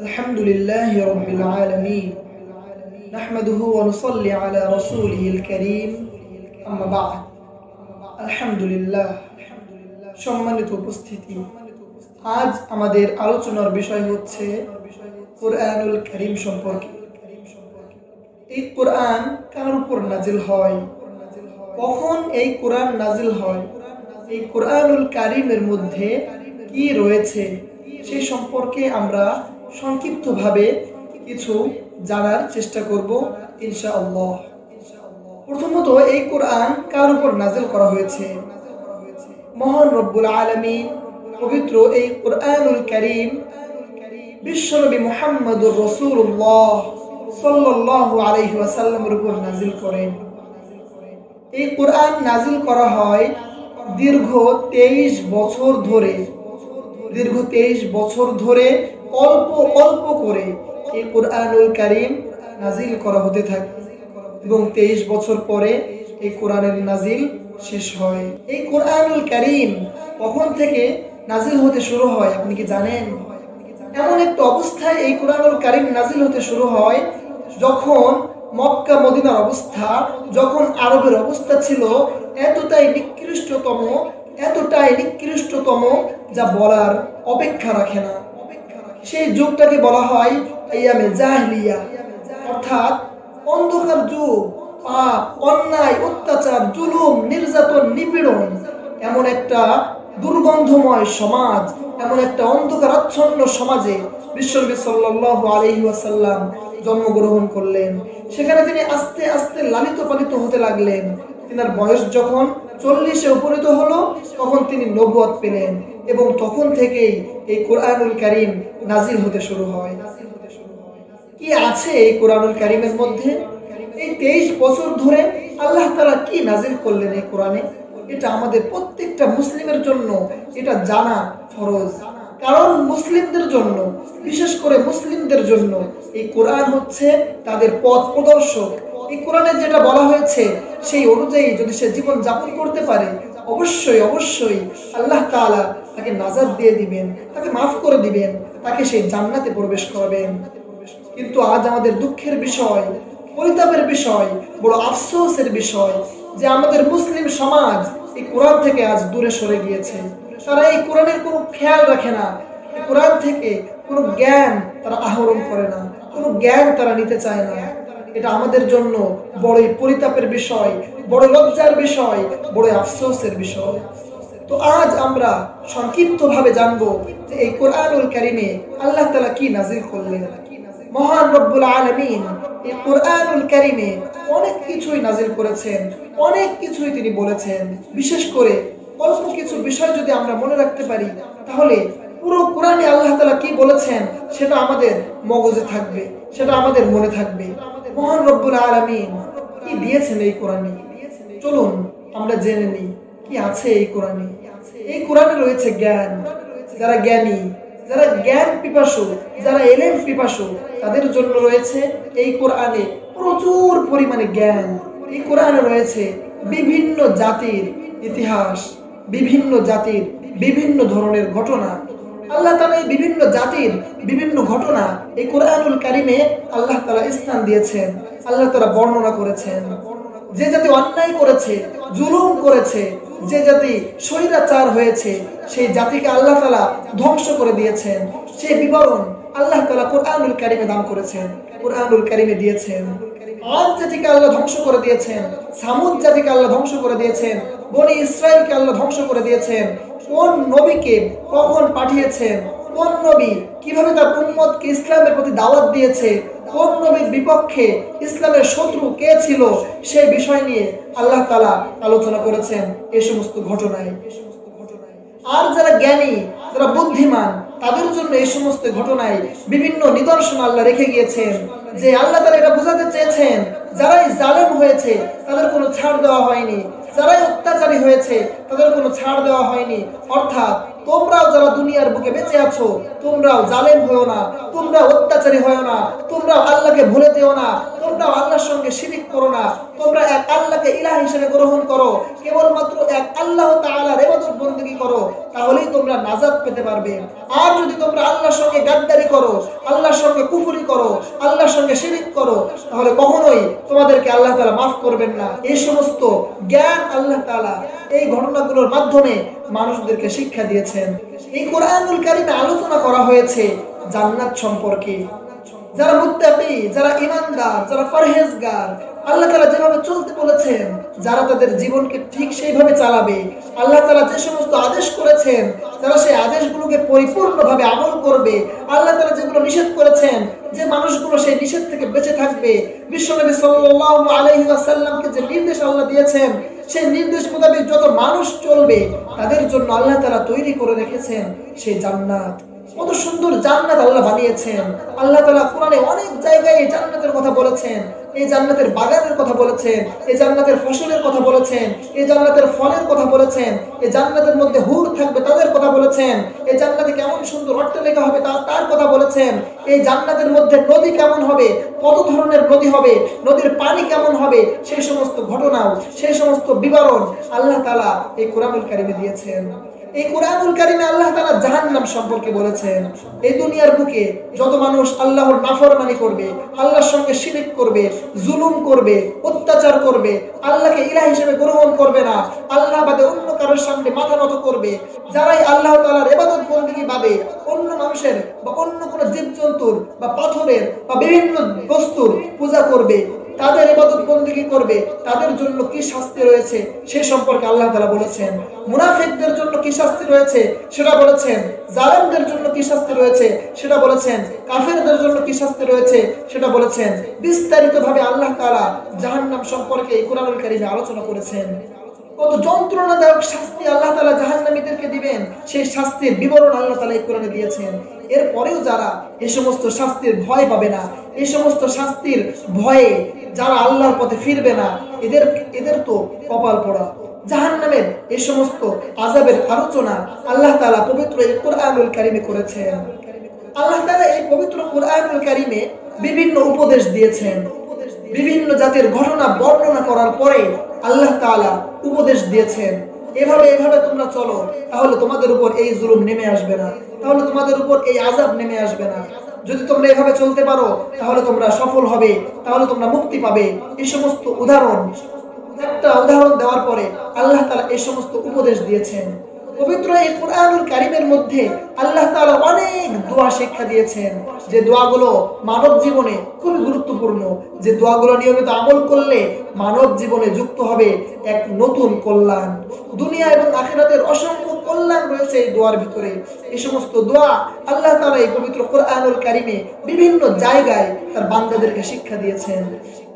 अल्हम्दुलिल्लाहि रब्बिल आलमीन नहमदुहु व नुसल्ली अला रसूलिहिल करीम अम्मा बाद। আলহামদুলিল্লাহ। সম্মানিত উপস্থিতি, আজ আমাদের আলোচনার বিষয় হচ্ছে কুরআনুল কারীম সম্পর্কে। এই কুরআন কার উপর নাজিল হয়, কখন এই কুরআন নাজিল হয়, এই কুরআনুল কারীমের মধ্যে কি রয়েছে সেই সম্পর্কে আমরা সংক্ষিপ্তভাবে কিছু জানার চেষ্টা করব ইনশাআল্লাহ। প্রথমত, এই কুরআন কার উপর নাজিল করা হয়েছে? মহান রব্বুল আলামিন পবিত্র এই কুরআনুল কারীম বিশ্বনবী মুহাম্মদুর রাসূলুল্লাহ সাল্লাল্লাহু আলাইহি ওয়াসাল্লামের উপর নাজিল করেন। এই কুরআন নাজিল করা হয় দীর্ঘ 23 বছর ধরে অল্প অল্প করে এই কুরআনুল কারীম নাজিল করা হতে থাকে এবং 23 বছর পরে এই কোরআনের নাজিল শেষ হয়। এই কুরআনুল কারীম কখন থেকে নাজিল হতে শুরু হয় আপনি কি জানেন? এমন একটা অবস্থায় এই কুরআনুল কারীম নাজিল হতে শুরু হয় যখন মক্কা মদিনার অবস্থা, যখন আরবের অবস্থা ছিল এতটাই নিকৃষ্টতম যা বলার অপেক্ষা রাখে না। সেই যুগটাকে বলা হয় আইয়ামে জাহিলিয়া, অর্থাৎ অন্ধকার যুগ। পাপ, অন্যায়, অত্যাচার, জুলুম, নির্যাতন, নিপীড়ন, এমন একটা দুর্গন্ধময় সমাজ, এমন একটা অন্ধকারাচ্ছন্ন সমাজে বিশ্বনবী সাল্লাল্লাহু আলাইহি ওয়াসাল্লাম জন্মগ্রহণ করলেন। সেখানে তিনি আস্তে আস্তে লালিত পালিত হতে লাগলেন। তিনার বয়স যখন 40-এ উপনীত হলো তখন তিনি নবুয়ত পেলেন এবং তখন থেকেই এই কুরআনুল কারীম নাজিল হতে শুরু হয়। কি আছে এই কুরআনুল কারীমের মধ্যে? এই 23 বছর ধরে আল্লাহ তাআলা কি নাজিল করলেন এই কোরআনে, এটা আমাদের প্রত্যেকটা মুসলিমের জন্য এটা জানা ফরজ। কারণ মুসলিমদের জন্য, বিশেষ করে মুসলিমদের জন্য এই কোরআন হচ্ছে তাদের পথ প্রদর্শক। এই কোরআনে যেটা বলা হয়েছে সেই অনুযায়ী যদি সে জীবন যাপন করতে পারে অবশ্যই আল্লাহ তাআলা তাকে নাজাত দিয়ে দিবেন, তাকে মাফ করে দিবেন, তাকে সেই জান্নাতে প্রবেশ করাবেন। কিন্তু আজ আমাদের দুঃখের বিষয়, পরিতাপের বিষয়, বড় আফসোসের বিষয় যে আমাদের মুসলিম সমাজ এই কোরআন থেকে আজ দূরে সরে গিয়েছে। তারা এই কোরআনের কোনো খেয়াল রাখে না, এই কোরআন থেকে কোনো জ্ঞান তারা আহরণ করে না, কোনো জ্ঞান তারা নিতে চায় না। এটা আমাদের জন্য বড়ই পরিতাপের বিষয়, বড় লজ্জার বিষয়, বড় আফসোসের বিষয়। তো আজ আমরা সংক্ষিপ্তভাবে জানবো যে এই কুরআনুল কারীমে আল্লাহ তাআলা কি নাজিল করলেন। মহান রব্বুল আলামিন এই কুরআনুল কারীমে অনেক কিছুই নাজিল করেছেন, অনেক কিছুই তিনি বলেছেন। বিশেষ করে অল্প কিছু বিষয় যদি আমরা মনে রাখতে পারি তাহলে পুরো কোরআনে আল্লাহ তাআলা কি বলেছেন সেটা আমাদের মগজে থাকবে, সেটা আমাদের মনে থাকবে। মহান রব্বুল আলামিন কি দিয়েছেন এই কোরআনে, চলুন আমরা জেনে নিই কি আছে এই কোরআনে। এই কোরআনে রয়েছে জ্ঞান। যারা জ্ঞানী, যারা জ্ঞান পিপাসু, যারা ইলম পিপাসু তাদের জন্য রয়েছে এই কোরআনে প্রচুর পরিমাণে জ্ঞান। এই কোরআনে রয়েছে বিভিন্ন জাতির ইতিহাস, বিভিন্ন জাতির বিভিন্ন ধরনের ঘটনা। আল্লাহ তাআলা এই বিভিন্ন জাতির বিভিন্ন ঘটনা এই কুরআনুল কারীমে আল্লাহ তাআলা স্থান দিয়েছেন, আল্লাহ তাআলা বর্ণনা করেছেন। যে জাতি অন্যায় করেছে, জুলুম করেছে, যে জাতি স্বৈরাচার হয়েছে সেই জাতিকে আল্লাহ তাআলা ধ্বংস করে দিয়েছেন। সেই বিবরণ আল্লাহ তাআলা কুরআনুল কারীমে দান করেছেন, কুরআনুল কারীমে দিয়েছেন। আদ জাতিকে আল্লাহ ধ্বংস করে দিয়েছেন, সামুদ জাতিকে আল্লাহ ধ্বংস করে দিয়েছেন, বনি ইসরাইলকে আল্লাহ ধ্বংস করে দিয়েছেন। কোন নবীকে কখন পাঠিয়েছেন, কোন নবী কিভাবে তার উম্মতকে ইসলামের প্রতি দাওয়াত দিয়েছে, কোন নবীর বিপক্ষে ইসলামের শত্রু কে ছিল সেই বিষয় নিয়ে আল্লাহ তাআলা আলোচনা করেছেন এই সমস্ত ঘটনায়। আর যারা জ্ঞানী, যারা বুদ্ধিমান তাদের জন্য এই সমস্ত ঘটনায় বিভিন্ন নিদর্শন আল্লাহ রেখে গিয়েছেন যে আল্লাহ তাআলা এটা বোঝাতে চেয়েছেন যারাই জালেম হয়েছে তাদের কোনো ছাড় দেওয়া হয়নি, যারাই অত্যাচারী হয়েছে তাদের কোনো ছাড় দেওয়া হয়নি। অর্থাৎ তোমরাও যারা দুনিয়ার বুকে বেঁচে আছো তোমরাও জালেম হয়েও না, তোমরা অত্যাচারী হয়েও না, তোমরা তোমরা আল্লাহকে ভুলে যেও না, তোমরা আল্লাহর সঙ্গে শিরিক করো না, তোমরা এক আল্লাহকে ইলাহ হিসেবে গ্রহণ করো, কেবলমাত্র এক আল্লাহ তাআলার ইবাদত বندگی করো, তাহলেই তোমরা নাজাত পেতে পারবে। আর যদি তোমরা আল্লাহর সঙ্গে গাদ্দারি করো, আল্লাহর সঙ্গে কুফরি করো, আল্লাহর সঙ্গে শিরিক করো, তাহলে কখনোই তোমাদেরকে আল্লাহ তাআলা মাফ করবেন না। এই সমস্ত জ্ঞান আল্লাহ তাআলা এই ঘটনাগুলোর মাধ্যমে মানুষদেরকে শিক্ষা দিয়েছেন। এই কোরআনুল কারীমে আলোচনা করা হয়েছে জান্নাত সম্পর্কে। যারা মুত্তাকি, যারা ঈমানদার, যারা পরহেজগার, আল্লাহ তাআলা যেভাবে চলতে বলেছেন, যারা তাদের জীবনকে ঠিক সেইভাবে চালাবে, আল্লাহ তাআলা যে সমস্ত আদেশ করেছেন, যারা সেই আদেশগুলোকে পরিপূর্ণভাবে আমল করবে, আল্লাহ তাআলা যেগুলো নিষেধ করেছেন, যে মানুষগুলো সেই নিষেধ থেকে বেঁচে থাকবে, বিশ্বনবী সাল্লাল্লাহু আলাইহি ওয়াসাল্লামকে যে নির্দেশ আল্লাহ দিয়েছেন, সেই নির্দেশ মোতাবেক যত মানুষ চলবে, তাদের জন্য আল্লাহ তাআলা তৈরি করে রেখেছেন সেই জান্নাত। কত সুন্দর জান্নাত আল্লাহ বানিয়েছেন। আল্লাহ তাআলা কোরআনে অনেক জায়গায় এই জান্নাতের কথা বলেছেন, এই জান্নাতের বাগানের কথা বলেছেন, এই জান্নাতের ফসলের কথা বলেছেন, এই জান্নাতের ফলের কথা বলেছেন, এই জান্নাতের মধ্যে হুর থাকবে তাদের কথা বলেছেন, এই জান্নাতে কেমন সুন্দর অট্টালিকা হবে তার কথা বলেছেন, এই জান্নাতের মধ্যে নদী কেমন হবে, কত ধরনের নদী হবে, নদীর পানি কেমন হবে, সেই সমস্ত ঘটনাও, সেই সমস্ত বিবরণ আল্লাহ তাআলা এই কোরআনুল কারীমে দিয়েছেন। এই কোরআনুল কারীমে আল্লাহ তাআলা জাহান্নাম সম্পর্কে বলেছেন। এই দুনিয়ার বুকে যত মানুষ আল্লাহর নাফরমানি করবে, আল্লাহর সঙ্গে শিরক করবে, জুলুম করবে, অত্যাচার করবে, আল্লাহকে ইলাহ হিসেবে গ্রহণ করবে না, আল্লাহ বাদে অন্য কারোর সামনে মাথা নত করবে, যারাই আল্লাহ তাআলার ইবাদত বندگی বাদে অন্য মানুষের বা অন্য কোনো জীবজন্তুর বা পাথরের বা বিভিন্ন বস্তুর পূজা করবে, তাদের ইবাদত বندگی করবে, তাদের জন্য কি শাস্তি রয়েছে সে সম্পর্কে আল্লাহ তাআলা বলেছেন। মুনাফিকদের জন্য কি শাস্তি রয়েছে সেটা বলেছেন, জালেমদের জন্য কি শাস্তি রয়েছে সেটা বলেছেন, কাফেরদের জন্য কি শাস্তি রয়েছে সেটা বলেছেন। বিস্তারিতভাবে আল্লাহ তাআলা জাহান্নাম সম্পর্কে এই কোরআনুল কারীমে আলোচনা করেছেন। কত যন্ত্রণাদায়ক শাস্তি আল্লাহ তাআলা জাহান্নামীদেরকে দিবেন, সেই শাস্তির বিবরণ আল্লাহ তাআলা এই কোরআনে দিয়েছেন। এরপরেও যারা এই সমস্ত শাস্তির ভয় পাবে না, এই সমস্ত শাস্তির ভয়ে যারা আল্লাহর পথে ফিরবে না, এদের তো কপাল পোড়া। জাহান্নামের এই সমস্ত আযাবের আলোচনা আল্লাহ তাআলা পবিত্র এই কোরআনুল কারীমে করেছেন। আল্লাহ তাআলা এই পবিত্র কোরআনুল কারীমে বিভিন্ন উপদেশ দিয়েছেন। বিভিন্ন জাতির ঘটনা বর্ণনা করার পরে আল্লাহ তাআলা উপদেশ দিয়েছেন, এভাবে তোমরা চলো, তাহলে তোমাদের উপর এই জুলুম নেমে আসবে না, তাহলে তোমাদের উপর এই আযাব নেমে আসবে না। যদি তোমরা এভাবে চলতে পারো তাহলে তোমরা সফল হবে, তাহলে তোমরা মুক্তি পাবে। এই সমস্ত একটা উদাহরণ দেওয়ার পরে আল্লাহ তাআলা এই সমস্ত উপদেশ দিয়েছেন। পবিত্র এই কোরআনুল কারীমের মধ্যে আল্লাহ তাআলা অনেক দোয়া শিক্ষা দিয়েছেন, যে দোয়াগুলো মানব জীবনে খুবই গুরুত্বপূর্ণ, যে দোয়াগুলো নিয়মিত আমল করলে মানব জীবনে যুক্ত হবে এক নতুন কল্যাণ। দুনিয়া এবং আখিরাতের অসংখ্য কল্যাণ রয়েছে এই দোয়ার ভিতরে। এই সমস্ত দোয়া আল্লাহ তাআলা এই পবিত্র কোরআনুল কারীমে বিভিন্ন জায়গায় তার বান্দাদেরকে শিক্ষা দিয়েছেন।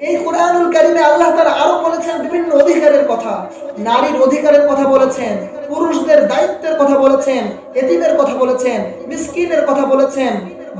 এই কোরআনুল কারীমে আল্লাহ তাআলা আরো বলেছেন বিভিন্ন অধিকারের কথা, নারীর অধিকারের কথা বলেছেন, পুরুষদের দায়িত্বের কথা বলেছেন, এতিমের কথা বলেছেন, মিসকিনের কথা বলেছেন,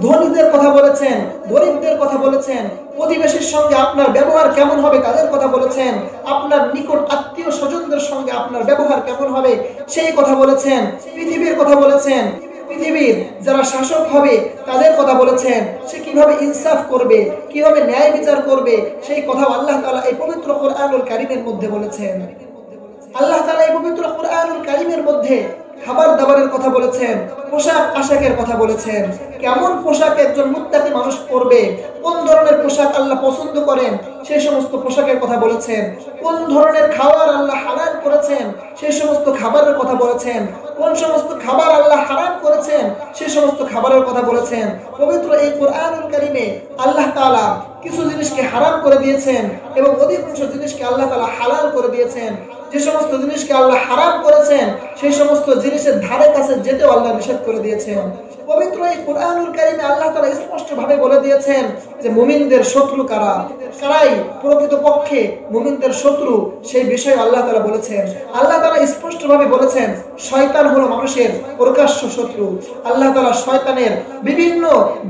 ধনীদের কথা বলেছেন, গরিবদের কথা বলেছেন, প্রতিবেশীর সঙ্গে আপনার ব্যবহার কেমন হবে তাদের কথা বলেছেন, আপনার নিকট আত্মীয় স্বজনদের সঙ্গে আপনার ব্যবহার কেমন হবে সেই কথা বলেছেন, পৃথিবীর কথা বলেছেন, পৃথিবীর যারা শাসক হবে তাদের কথা বলেছেন, সে কিভাবে ইনসাফ করবে, কিভাবে ন্যায় বিচার করবে সেই কথা আল্লাহ তাআলা এই পবিত্র কোরআনুল কারীমের মধ্যে বলেছেন। আল্লাহ তাআলা এই পবিত্র কোরআনুল কারীমের মধ্যে খাবার দাবারের কথা বলেছেন, পোশাক আশাকের কথা বলেছেন, কেমন পোশাক একজন মুত্তাকি মানুষ পরবে, কোন ধরনের পোশাক আল্লাহ পছন্দ করেন সেই সমস্ত পোশাকের কথা বলেছেন, কোন ধরনের খাবার আল্লাহ হালাল করেছেন সেই সমস্ত খাবারের কথা বলেছেন, কোন সমস্ত খাবার আল্লাহ হারাম করেছেন সেই সমস্ত খাবারের কথা বলেছেন। পবিত্র এই কোরআনুল কারীমে আল্লাহ তাআলা কিছু জিনিসকে হারাম করে দিয়েছেন এবং অধিকাংশ জিনিসকে আল্লাহ তাআলা হালাল করে দিয়েছেন। যে সমস্ত জিনিসকে আল্লাহ হারাম করেছেন সেই সমস্ত জিনিসের ধারে কাছে যেতেও আল্লাহ নিষেধ করে দিয়েছেন। পবিত্র এই কোরআনুল কারীমে আল্লাহ তাআলা স্পষ্টভাবে বলে দিয়েছেন যে মুমিনদের শত্রু কারা, কারাই প্রকৃতপক্ষে মুমিনদের শত্রু সেই বিষয়ে আল্লাহ তাআলা বলেছেন। আল্লাহ তাআলা স্পষ্টভাবে বলেছেন শয়তান হলো মানুষের প্রকাশ্য শত্রু। আল্লাহ তাআলা শয়তানের বিভিন্ন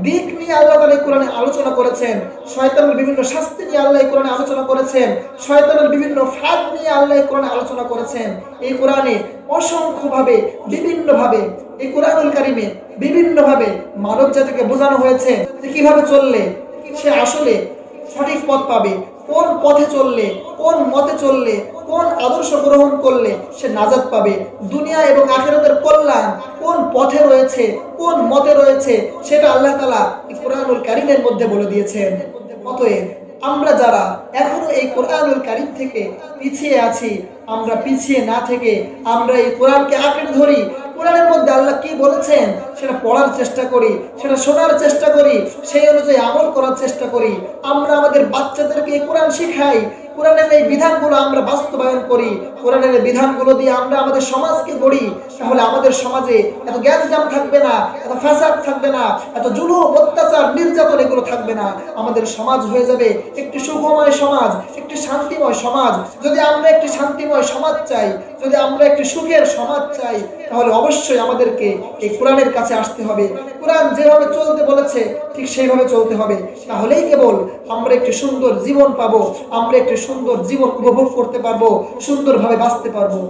দিক নিয়ে আল্লাহ তাআলা এই কোরআনে আলোচনা করেছেন, শয়তানের বিভিন্ন শাস্তি নিয়ে আল্লাহ এই কোরআনে আলোচনা করেছেন, শয়তানের বিভিন্ন ফাঁদ নিয়ে আল্লাহ এই কোরআনে আলোচনা করেছেন। এই কোরআনে অসংখ্যভাবে বিভিন্নভাবে এই কোরআনুল কারীমে বিভিন্নভাবে মানব জাতিকে বোঝানো হয়েছে যে কিভাবে চললে, সে আসলে সঠিক পথ পাবে, কোন পথে চললে, কোন মতে চললে, কোন আদর্শ গ্রহণ করলে সে নাজাত পাবে, দুনিয়া এবং আখিরাতের কল্যাণ কোন পথে রয়েছে, কোন মতে রয়েছে, সেটা আল্লাহ তাআলা কোরআনুল কারীমের মধ্যে বলে দিয়েছেন। অতএব আমরা যারা এখনো এই কোরআনুল কারীম থেকে পিছিয়ে আছি, আমরা পিছিয়ে না থেকে আমরা এই কোরআনকে আঁকড়ে ধরি, কোরআনের মধ্যে আল্লাহ কি বলেছেন সেটা পড়ার চেষ্টা করি, সেটা শোনার চেষ্টা করি, সেই অনুযায়ী আমল করার চেষ্টা করি। আমরা আমাদের বাচ্চাদেরকে এই কোরআন শিখাই, কোরআনের এই বিধানগুলো আমরা বাস্তবায়ন করি, কোরআনের এই বিধানগুলো দিয়ে আমরা আমাদের সমাজকে গড়ি, তাহলে আমাদের সমাজে এত জ্ঞানজাম থাকবে না, এত ফাসাদ থাকবে না, এত জুলুম, অত্যাচার, নির্যাতন এগুলো থাকবে না। আমাদের সমাজ হয়ে যাবে একটি সুখময় সমাজ, একটি শান্তিময় সমাজ। যদি আমরা একটি শান্তিময় সমাজ চাই, যদি আমরা একটি সুখের সমাজ চাই, তাহলে অবশ্যই আমাদেরকে এই কোরআনের কাছে আসতে হবে। কোরআন যেভাবে চলতে বলেছে ঠিক সেইভাবে চলতে হবে, তাহলেই কেবল আমরা একটি সুন্দর জীবন পাবো, আমরা একটি সুন্দর জীবন উপভোগ করতে পারবো, সুন্দরভাবে বাঁচতে পারবো।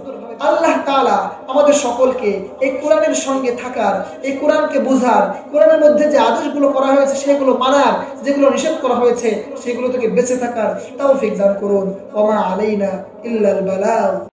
আল্লাহ তাআলা আমাদের সকলকে এই কোরআনের সঙ্গে থাকার, এই কোরআনকে বোঝার, কোরআনের মধ্যে যে আদেশগুলো করা হয়েছে সেগুলো মানার, যেগুলো নিষেধ করা হয়েছে সেগুলো থেকে বেঁচে থাকার তৌফিক দান করুন। ওয়া মা আলাইনা ইল্লাল বালাগ।